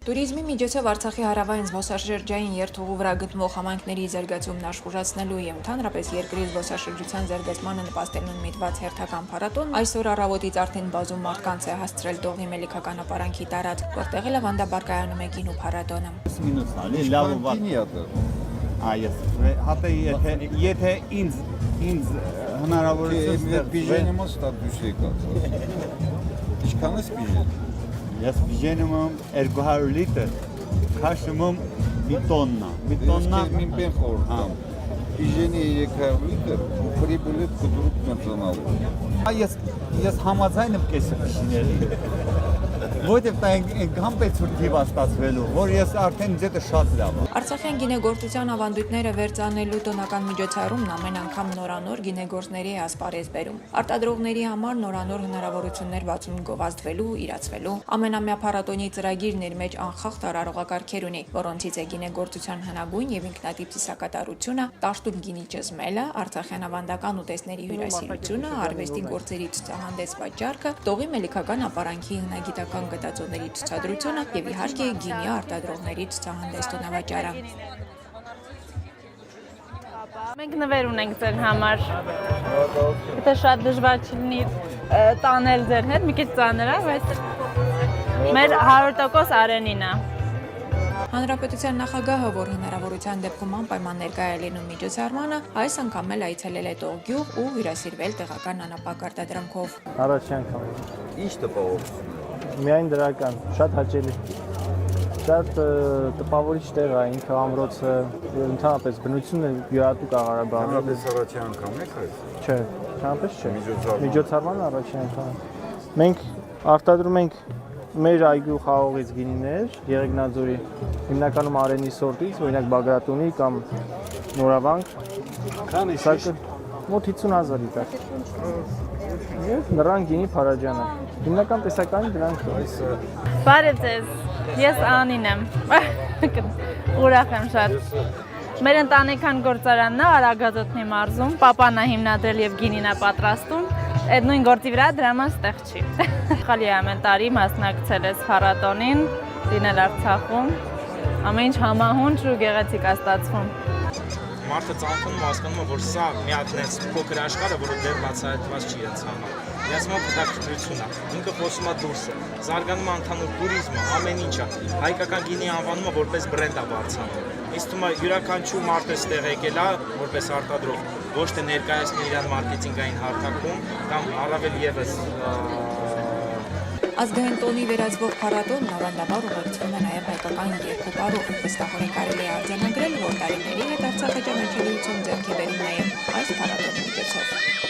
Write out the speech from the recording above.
Տուրիզմի միջոցով Արցախի հարավային զբոսաշրջային երթուղու վրա գտնվող համայնքների զարգացումն աշխուժացնելու եւ ընդհանրապես երկրի զբոսաշրջության զարգացմանը նպաստելուն միտված հերթական փառատոնն այսօր առավոտից արդեն բազում մարդկանց է հասցրել Տողի Մելիքական ապարանքի տարածք, որտեղ էլ ավանդաբար կայանում է գինու փառատոնը։ Եթե ինձ հնարավորություն Ես բիժենում եմ 200 լիտր, քաշում եմ մի տոննա։ Մին պեն խորհրդամ, բիժենի 300 լիտր, պրիբուլետ կդուրուկ մենցանալու։ Ես համաձայն եմ կեսը պիշիների, որտև դա ենքան պետք է վաստացվելու, որ ես արդեն ձետը շատ լավ եմ։ Արցախյան գինեգործության ավանդույթները վերծանելու տնական միջոցառումն ամեն անգամ նորանոր գինեգործների է ասպարեզ բերում։ Արտադրողների համար նորանոր հնարավորություններ բացում գովազդվելու, իրացվելու։ Ամենամյա փառատոնի ծրագիրն իր մեջ անխախտ արարողակարգեր ունի, որոնցից է գինեգործության հնագույն եւ ինքնատիպ ծիսակատարությունը, տաշտում գինի ճզմելը, արցախյան ավանդական ուտեստների հյուրասիրությունը, արվեստի գործերի ցուցահանդես վաճառքը, Տողի Մելիքական ապարանքի հնագիտական գտածոների ցուցադրությունը եւ իհարկե գինի արտադրողների ցուցահանդես տոնավաճառը։ Մենք նվեր ունենք ձեր համար։ Եթե շատ դժվար չլինի տանել ձեր հետ, մի քիչ ծանր է, բայց մեր 100% Արենին է։ Հանրապետության նախագահը, որ հնարավորության դեպքում անպայման ներկայ է լինում միջոցառմանը, այս անգամ էլ այցելել է Տող գյուղ ու հյուրասիրվել տեղական անապակ արտադրանքով։ Առաջին անգամ։ Ինչ տպավորություն է։ Միայն դրական, շատ հաճելի։ Շատ տպավորիչ տեղ է, ինքը ամրոցը, ընդհանրապես բնությունը յուրատուկ է Ղարաբաղում։ Հանրապես առաջին անգամ եք այս։ Չէ, ընդհանրապես չէ։ Միջոցառման առաջին անգամ։ Մենք արտադրում ենք մեր այգու խաղողից գինիներ, Եղեգնաձորի, հիմնականում Արենի սորտից, օրինակ Բագրատունի կամ Նորավանք։ Քանի շիշ։ Մոտ 50,000 լիտր։ Եվ նռան գինի Փարաջանը։ Հիմնական տեսականի դրանք այս։ Բարև ձեզ։ Ես Անին եմ։ Ուրախ եմ շատ։ Մեր ընտանեկան գործարանն է Արագածոտնի մարզում, պապան է հիմնադրել եւ գինին է պատրաստում։ Այդ նույն գործի վրա դրա մաս տեղ չի։ Խալի ամեն տարի մասնակցել ես փառատոնին, լինել Արցախում։ Ամեն ինչ համահունչ ու գեղեցիկ է ստացվում։ Մարդը ծանոթանում հասկանում է, որ սա մի հատ նենց փոքր աշխարհ է, որը դեռ բացահայտված չի իրենց համար։ Իրենց համար հետաքրքրություն է, ինքը խոսում է դուրսը, զարգանում է ընդհանուր տուրիզմը, ամեն ինչը։ Հայկական գինի անվանումը որպես բրենդ է բարձրանում։ Ինձ թվում է յուրաքանչյուր մարդ էստեղ եկել է, որպես արտադրող, ոչ թե ներկայացնել իրան մարքեթինգային հարթակում կամ առավել եւս Ազգային տոնի վերածվող փառատոնն ավանդաբար ուղեկցվում է նաև հայկական երկու վստահորեն կարելի է արձանագրել, որ տարիների հետ Արցախը ճանաչելիություն ձեռք է բերում նաև այս փառատոնի միջոցով։